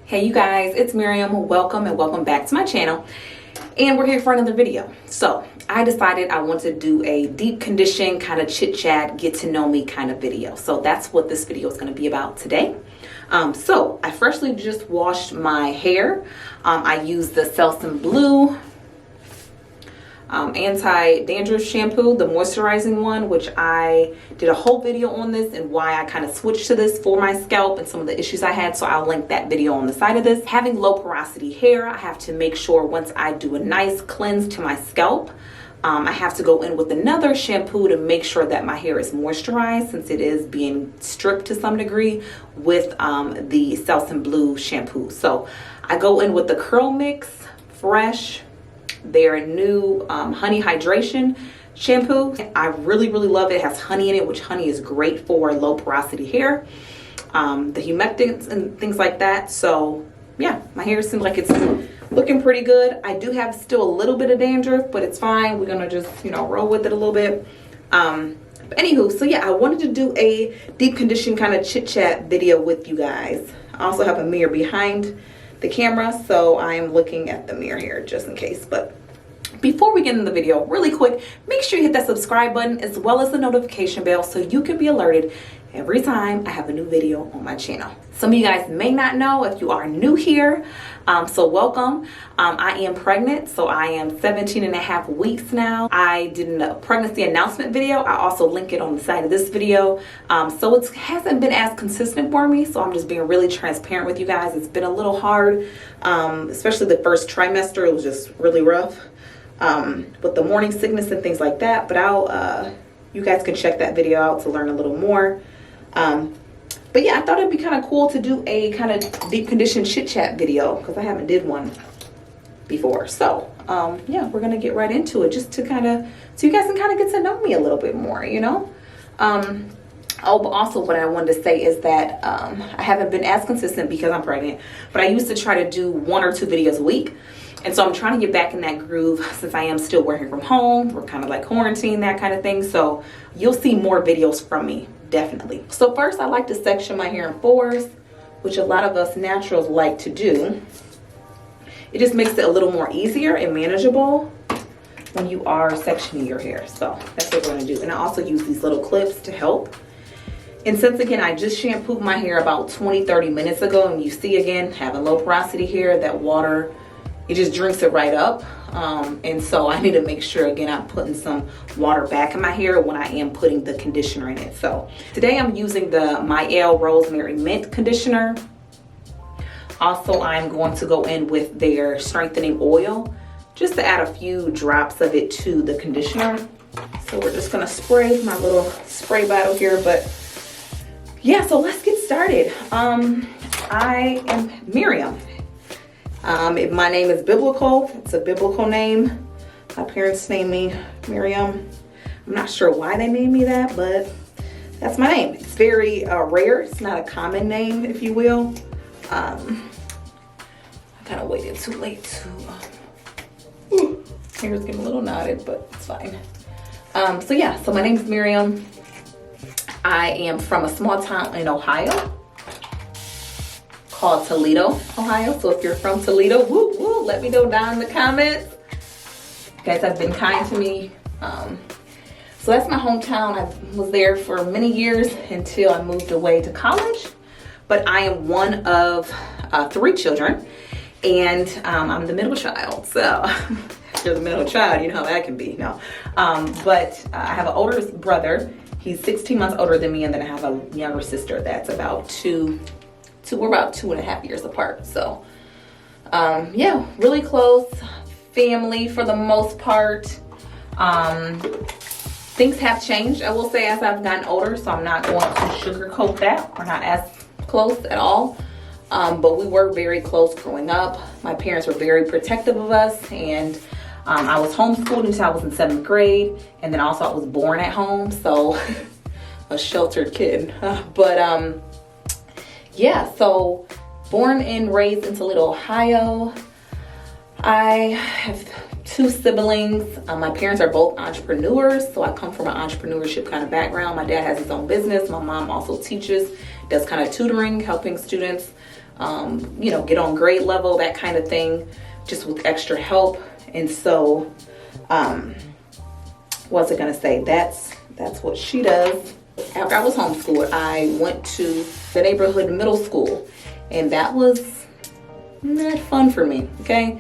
Hey you guys, it's Miriam. Welcome and welcome back to my channel. And we're here for another video. So I decided I want to do a deep condition kind of chit chat, get to know me kind of video. So that's what this video is going to be about today. So I freshly just washed my hair. I used the Selsun Blue anti-dandruff shampoo, the moisturizing one, which I did a whole video on this and why I kind of switched to this for my scalp and some of the issues I had, so I'll link that video on the side of this. Having low porosity hair, I have to make sure once I do a nice cleanse to my scalp, I have to go in with another shampoo to make sure that my hair is moisturized, since it is being stripped to some degree with the Selsun Blue shampoo. So I go in with the Curl Mix Fresh, their new honey hydration shampoo. I really love it. It has honey in it, which honey is great for low porosity hair, the humectants and things like that. So yeah, my hair seems like it's looking pretty good. I do have still a little bit of dandruff, but it's fine. We're gonna just, you know, roll with it a little bit. But anywho, so yeah, I wanted to do a deep condition kind of chit chat video with you guys. I also have a mirror behind the camera, so I am looking at the mirror here just in case. But before we get into the video, really quick, make sure you hit that subscribe button as well as the notification bell so you can be alerted every time I have a new video on my channel. Some of you guys may not know if you are new here, so welcome. I am pregnant, so I am 17 and a half weeks now. I did a pregnancy announcement video. I also link it on the side of this video. So it hasn't been as consistent for me, so I'm just being really transparent with you guys. It's been a little hard, especially the first trimester. It was just really rough with the morning sickness and things like that. But you guys can check that video out to learn a little more. But yeah, I thought it'd be kind of cool to do a kind of deep condition chit chat video because I haven't did one before. So yeah, we're gonna get right into it just to kind of, so you guys can kind of get to know me a little bit more, you know. Oh, but also what I wanted to say is that I haven't been as consistent because I'm pregnant, but I used to try to do 1 or 2 videos a week. And so I'm trying to get back in that groove since I am still working from home. We're kind of like quarantine, that kind of thing. So you'll see more videos from me, definitely. So first, I like to section my hair in 4s, which a lot of us naturals like to do. It just makes it a little more easier and manageable when you are sectioning your hair. So that's what we're gonna do. And I also use these little clips to help. And since again, I just shampooed my hair about 20-30 minutes ago, and you see again, having low porosity hair, that water, it just drinks it right up. And so I need to make sure, again, I'm putting some water back in my hair when I am putting the conditioner in it. So today I'm using the My Rosemary Mint Conditioner. Also, I'm going to go in with their strengthening oil, just to add a few drops of it to the conditioner. So we're just gonna spray my little spray bottle here, but yeah, so let's get started. I am Miriam. My name is biblical. It's a biblical name. My parents named me Miriam. I'm not sure why they named me that, but that's my name. It's very rare. It's not a common name, if you will. I kind of waited too late to, hair's getting a little knotted, but it's fine. So yeah, so my name is Miriam. I am from a small town in Ohio called Toledo, Ohio. So if you're from Toledo, woo woo, let me know down in the comments. You guys have been kind to me. So that's my hometown. I was there for many years until I moved away to college. But I am one of 3 children, and I'm the middle child. So if you're the middle child, you know how that can be. No, but I have an older brother. He's 16 months older than me, and then I have a younger sister that's about we're about 2.5 years apart. So yeah, really close family for the most part. Things have changed, I will say, as I've gotten older, so I'm not going to sugarcoat that. We're not as close at all, but we were very close growing up. My parents were very protective of us, and I was homeschooled until I was in 7th grade, and then also I was born at home, so a sheltered kid. But yeah, so born and raised in Toledo, Ohio. I have 2 siblings. My parents are both entrepreneurs, so I come from an entrepreneurship kind of background. My dad has his own business. My mom also teaches, does kind of tutoring, helping students you know, get on grade level, that kind of thing, just with extra help. And so, what was I gonna say? That's what she does. After I was homeschooled, I went to the neighborhood middle school, and that was not fun for me, okay?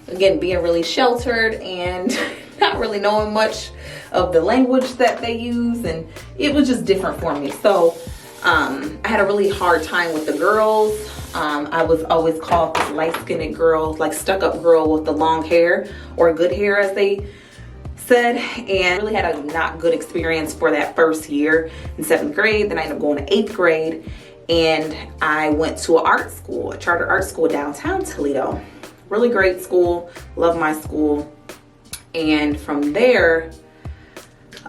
Again, being really sheltered and not really knowing much of the language that they use, and it was just different for me. So I had a really hard time with the girls. I was always called this light-skinned girl, like stuck-up girl with the long hair, or good hair as they said, and really had a not good experience for that first year in 7th grade. Then I ended up going to 8th grade, and I went to an art school, a charter art school downtown Toledo. Really great school, love my school. And from there,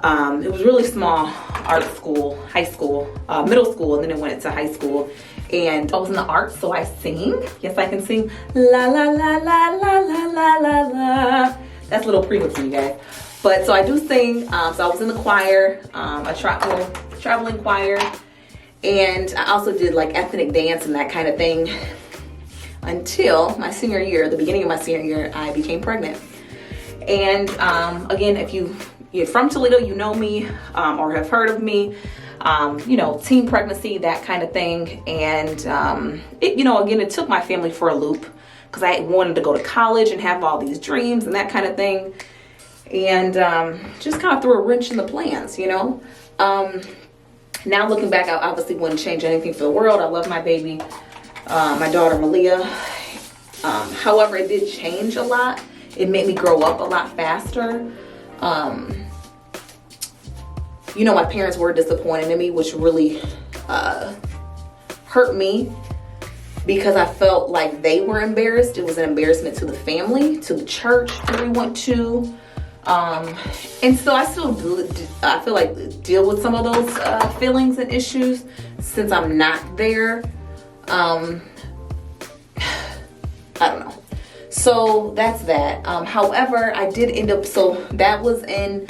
it was really small art school, high school, middle school, and then it went into high school. And I was in the arts, so I sing. Yes, I can sing. La la la la la la la la la. That's a little pre-hook for you guys. But so I do sing. So I was in the choir, a traveling choir, and I also did like ethnic dance and that kind of thing until my senior year. The beginning of my senior year, I became pregnant. And again, if you're from Toledo, you know me or have heard of me. You know, teen pregnancy, that kind of thing. And it, you know, again, it took my family for a loop because I wanted to go to college and have all these dreams and that kind of thing. And just kind of threw a wrench in the plans, you know. Now looking back, I obviously wouldn't change anything for the world. I love my baby, my daughter Malia. However, it did change a lot. It made me grow up a lot faster. You know, my parents were disappointed in me, which really hurt me because I felt like they were embarrassed. It was an embarrassment to the family, to the church that we went to. And so I still do, I feel like, deal with some of those feelings and issues since I'm not there. I don't know. So that's that. However, I did end up, so that was in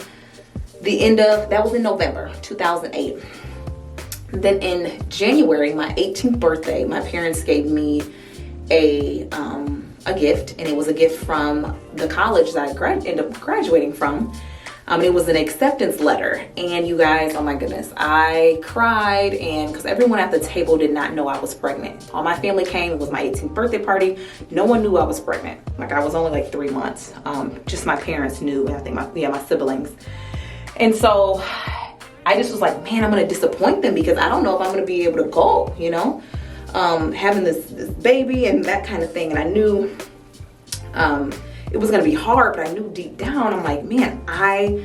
November 2008. Then in January, my 18th birthday, my parents gave me a gift, and it was a gift from the college that I ended up graduating from. It was an acceptance letter, and you guys, oh my goodness, I cried, and because everyone at the table did not know I was pregnant. All my family came. It was my 18th birthday party. No one knew I was pregnant. Like, I was only like 3 months. Just my parents knew, and I think my siblings. And so I just was like, man, I'm gonna disappoint them because I don't know if I'm gonna be able to go, you know, having this baby and that kind of thing. And I knew it was gonna be hard, but I knew deep down, I'm like, man, I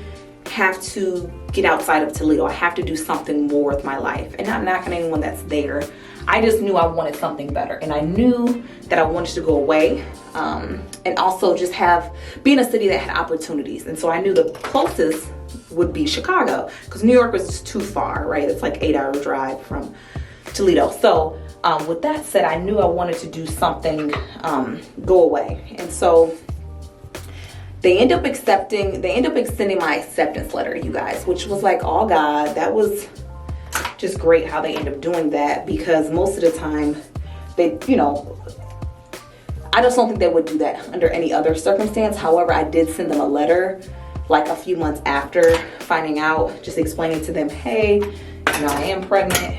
have to get outside of Toledo. I have to do something more with my life, and not knocking anyone that's there. I just knew I wanted something better, and I knew that I wanted to go away, and also just be in a city that had opportunities. And so I knew the closest would be Chicago, because New York was just too far, right? It's like 8-hour drive from Toledo. So with that said, I knew I wanted to do something, go away. And so they end up extending my acceptance letter, you guys, which was like, oh God, that was just great how they end up doing that, because most of the time they, you know, I just don't think they would do that under any other circumstance. However, I did send them a letter like a few months after finding out, just explaining to them, hey, you know, I am pregnant.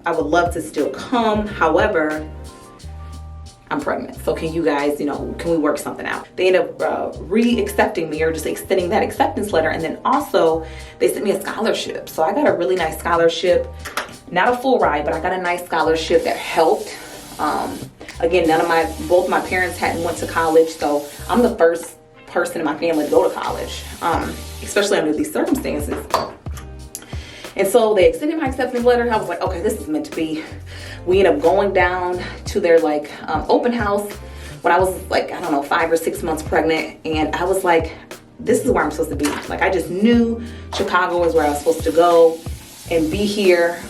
I would love to still come. However, I'm pregnant. So can you guys, you know, can we work something out? They end up re-accepting me, or just extending that acceptance letter. And then also they sent me a scholarship. So I got a really nice scholarship, not a full ride, but I got a nice scholarship that helped. Again, both my parents hadn't went to college. So I'm the first person in my family to go to college, especially under these circumstances. And so they extended my acceptance letter. I was like, okay, this is meant to be. We ended up going down to their like open house when I was like, I don't know, 5 or 6 months pregnant. And I was like, this is where I'm supposed to be. Like, I just knew Chicago was where I was supposed to go and be here.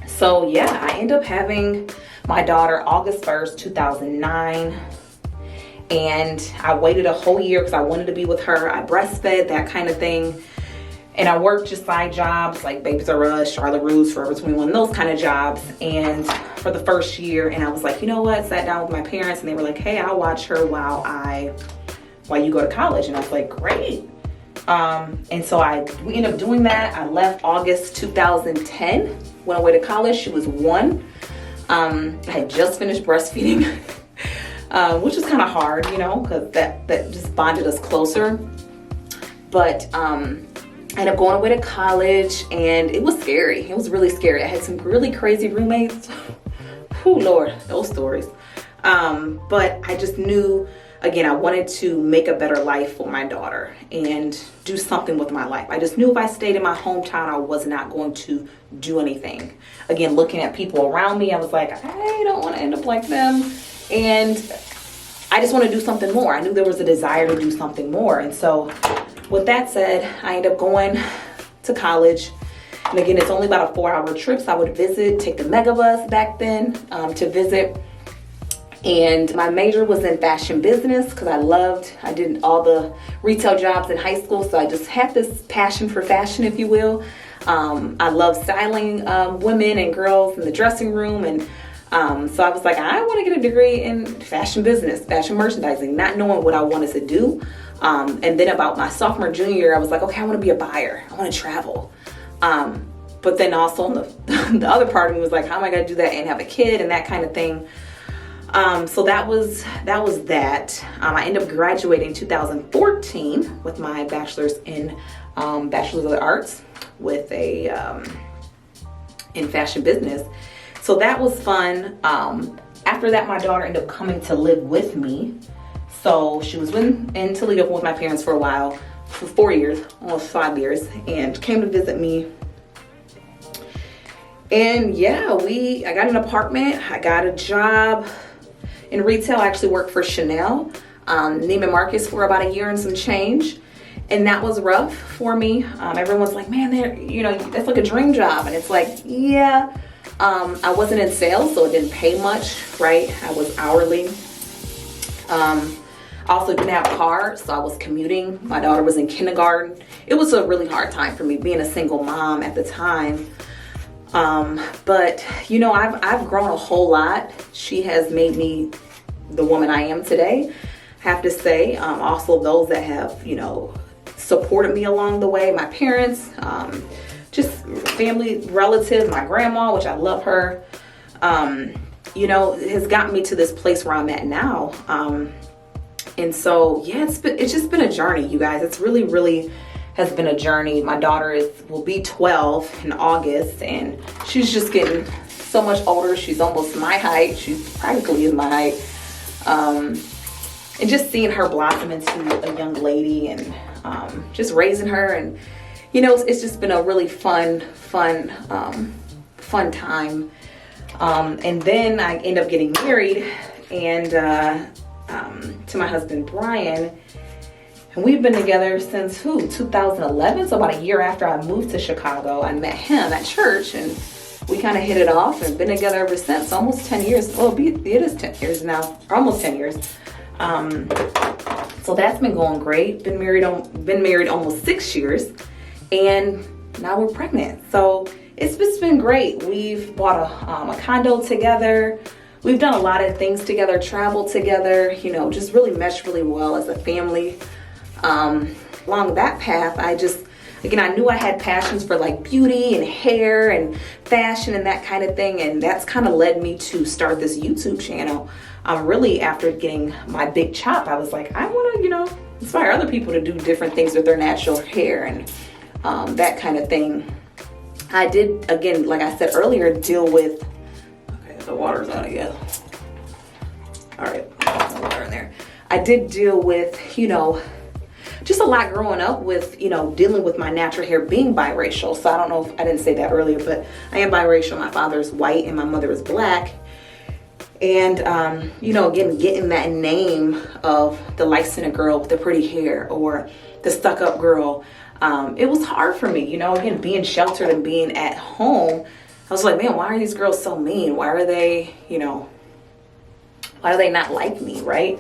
So yeah, I ended up having my daughter August 1st, 2009. And I waited a whole year because I wanted to be with her. I breastfed, that kind of thing. And I worked just side jobs like Babies R Us, Charlotte Russe, Forever 21, those kind of jobs. And for the first year, and I was like, you know what, sat down with my parents and they were like, hey, I'll watch her while you go to college. And I was like, great. And so we ended up doing that. I left August 2010, went away to college. She was 1. I had just finished breastfeeding, which was kind of hard, you know, because that just bonded us closer. But I ended up going away to college, and it was scary. It was really scary. I had some really crazy roommates. Oh Lord, those stories. But I just knew, again, I wanted to make a better life for my daughter and do something with my life. I just knew if I stayed in my hometown, I was not going to do anything. Again, looking at people around me, I was like, I don't want to end up like them. And I just want to do something more. I knew there was a desire to do something more. And so with that said, I ended up going to college. And again, it's only about a 4-hour trip. So I would visit, take the megabus back then to visit. And my major was in fashion business because I did all the retail jobs in high school. So I just had this passion for fashion, if you will. I love styling women and girls in the dressing room. And so I was like, I want to get a degree in fashion business, fashion merchandising, not knowing what I wanted to do. And then about my sophomore, junior year, I was like, okay, I want to be a buyer. I want to travel. But then also the other part of me was like, how am I going to do that and have a kid and that kind of thing? So that was that. I ended up graduating in 2014 with my bachelor's in Bachelor's of the Arts with a in fashion business. So that was fun. After that, my daughter ended up coming to live with me. So she was in Toledo with my parents for a while, for 4 years, almost 5 years, and came to visit me. And yeah, I got an apartment. I got a job in retail. I actually worked for Chanel, Neiman Marcus for about a year and some change. And that was rough for me. Everyone's like, man, that's like a dream job. And it's like, yeah, I wasn't in sales, so it didn't pay much, right? I was hourly. I also didn't have a car, so I was commuting. My daughter was in kindergarten. It was a really hard time for me being a single mom at the time. But you know, I've grown a whole lot. She has made me the woman I am today, I have to say. Also those that have, you know, supported me along the way, my parents, just family, relatives, my grandma, which I love her, you know, has gotten me to this place where I'm at now. And so, yeah, it's just been a journey, you guys. It's really has been a journey. My daughter will be 12 in August, and she's just getting so much older. She's almost my height. She practically is my height. And just seeing her blossom into a young lady, and just raising her, and you know, it's just been a really fun time. And then I end up getting married, and to my husband Brian. And we've been together since 2011. So about a year after I moved to Chicago, I met him at church, and we kind of hit it off and been together ever since. Almost 10 years. Well, it is 10 years now, or almost 10 years. So that's been going great. Been married almost 6 years, and now we're pregnant. So it's just been great. We've bought a condo together. We've done a lot of things together, traveled together, you know, just really meshed really well as a family. Along that path, I knew I had passions for like beauty and hair and fashion and that kind of thing. And that's kind of led me to start this YouTube channel. Really after getting my big chop, I was like, I want to, you know, inspire other people to do different things with their natural hair and that kind of thing. I did, again, like I said earlier, deal with, okay, the water's on again. All right, no water in there. I did deal with, you know, just a lot growing up with, you know, dealing with my natural hair, being biracial. So I don't know if I didn't say that earlier, but I am biracial. My father is white and my mother is black. And, you know, again, getting that name of the light-skinned girl with the pretty hair or the stuck-up girl, it was hard for me, you know, again, being sheltered and being at home. I was like, man, why are these girls so mean? Why are they, you know, why do they not like me, right?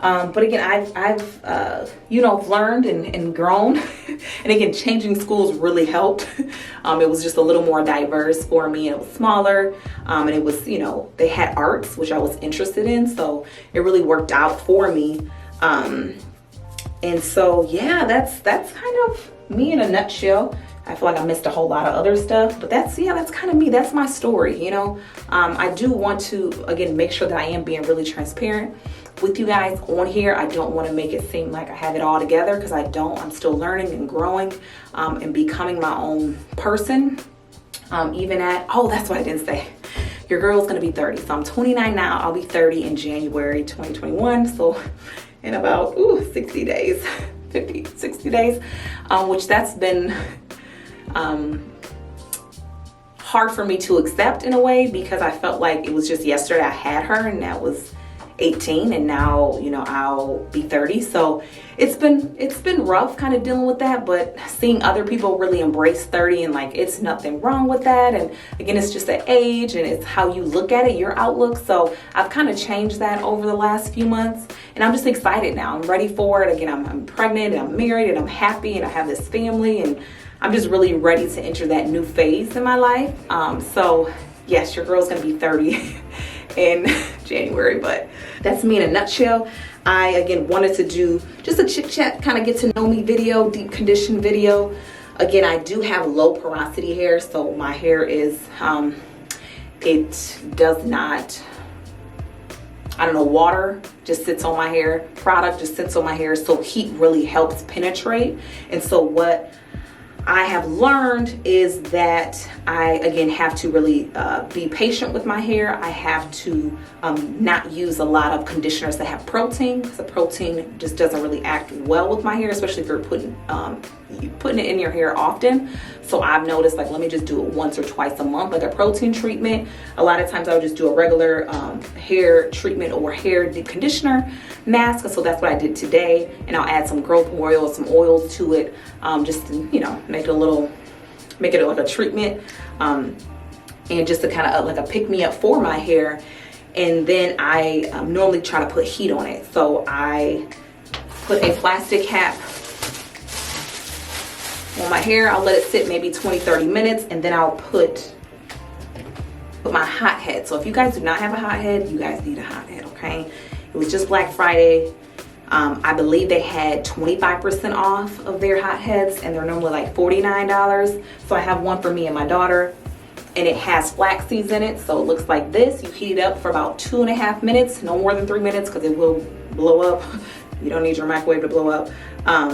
But again, I've you know, learned and grown. And again, changing schools really helped. It was just a little more diverse for me. It was smaller, and it was, you know, they had arts, which I was interested in, so it really worked out for me. And so yeah, that's kind of me in a nutshell. I feel like I missed a whole lot of other stuff, but that's kind of me. That's my story, you know. I do want to, again, make sure that I am being really transparent with you guys on here. I don't want to make it seem like I have it all together, because I don't. I'm still learning and growing, and becoming my own person. Even at, oh, that's what I didn't say. Your girl's going to be 30. So I'm 29 now. I'll be 30 in January 2021. So in about 60 days, 50, 60 days, which that's been hard for me to accept in a way, because I felt like it was just yesterday I had her, and that was 18, and now, you know, I'll be 30. So it's been rough kind of dealing with that, but seeing other people really embrace 30 and like it's nothing wrong with that. And again, it's just an age, and it's how you look at it, your outlook. So I've kind of changed that over the last few months, and I'm just excited now. I'm ready for it. Again, I'm pregnant, and I'm married, and I'm happy, and I have this family, and I'm just really ready to enter that new phase in my life. So yes, your girl's gonna be 30 in January, but that's me in a nutshell. I, again, wanted to do just a chit chat, kind of get to know me video, deep condition video. Again, I do have low porosity hair, so my hair is, it does not, I don't know, water just sits on my hair, product just sits on my hair, so heat really helps penetrate. And so what I have learned is that I, again, have to really be patient with my hair. I have to not use a lot of conditioners that have protein, because the protein just doesn't really act well with my hair, especially if you're putting it in your hair often. So I've noticed, like, let me just do it once or twice a month, like a protein treatment. A lot of times I would just do a regular hair treatment or hair deep conditioner mask. So that's what I did today. And I'll add some growth oil, some oils to it, just to, you know, make it like a treatment, and just to kind of like a pick me up for my hair. And then I normally try to put heat on it. So I put a plastic cap on my hair. I'll let it sit maybe 20-30 minutes, and then I'll put my hot head. So if you guys do not have a hot head, you guys need a hot head, okay? It was just Black Friday. I believe they had 25% off of their hot heads, and they're normally like $49. So I have one for me and my daughter, and it has flax seeds in it. So it looks like this. You heat it up for about 2.5 minutes, no more than 3 minutes, because it will blow up. You don't need your microwave to blow up.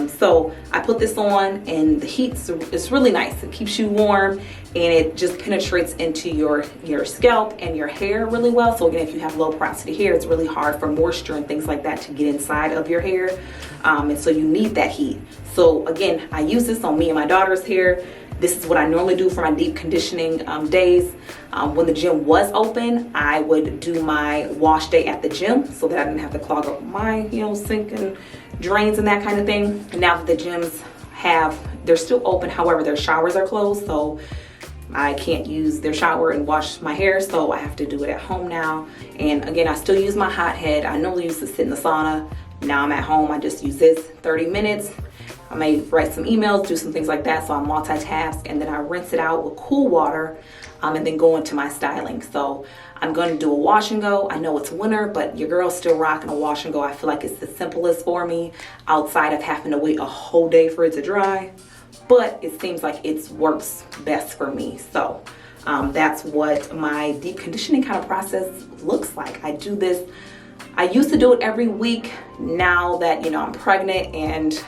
So I put this on, and the heat is really nice. It keeps you warm, and it just penetrates into your scalp and your hair really well. So again, if you have low porosity hair, it's really hard for moisture and things like that to get inside of your hair. And so you need that heat. So again, I use this on me and my daughter's hair. This is what I normally do for my deep conditioning days. When the gym was open, I would do my wash day at the gym so that I didn't have to clog up my, you know, sink and drains and that kind of thing. And now that the gyms they're still open, however, their showers are closed, so I can't use their shower and wash my hair, so I have to do it at home now. And again, I still use my hot head. I normally used to sit in the sauna. Now I'm at home, I just use this 30 minutes. I may write some emails, do some things like that, so I multitask, and then I rinse it out with cool water, and then go into my styling. So I'm going to do a wash and go. I know it's winter, but your girl's still rocking a wash and go. I feel like it's the simplest for me, outside of having to wait a whole day for it to dry, but it seems like it works best for me. So that's what my deep conditioning kind of process looks like. I do this, I used to do it every week. Now that, you know, I'm pregnant and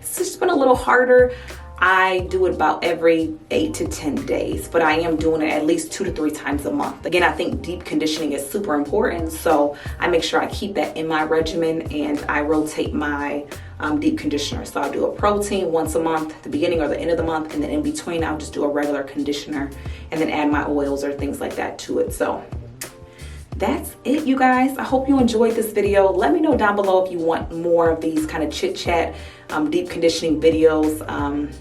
it's just been a little harder, I do it about every 8 to 10 days, but I am doing it at least 2 to 3 times a month. Again, I think deep conditioning is super important, so I make sure I keep that in my regimen, and I rotate my deep conditioner. So I'll do a protein once a month, the beginning or the end of the month, and then in between I'll just do a regular conditioner and then add my oils or things like that to it. So that's it, you guys. I hope you enjoyed this video. Let me know down below if you want more of these kind of chit chat, deep conditioning videos.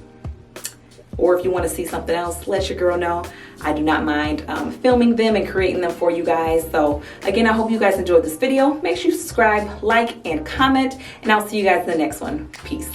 or if you want to see something else, let your girl know. I do not mind filming them and creating them for you guys. So again, I hope you guys enjoyed this video. Make sure you subscribe, like, and comment, and I'll see you guys in the next one. Peace.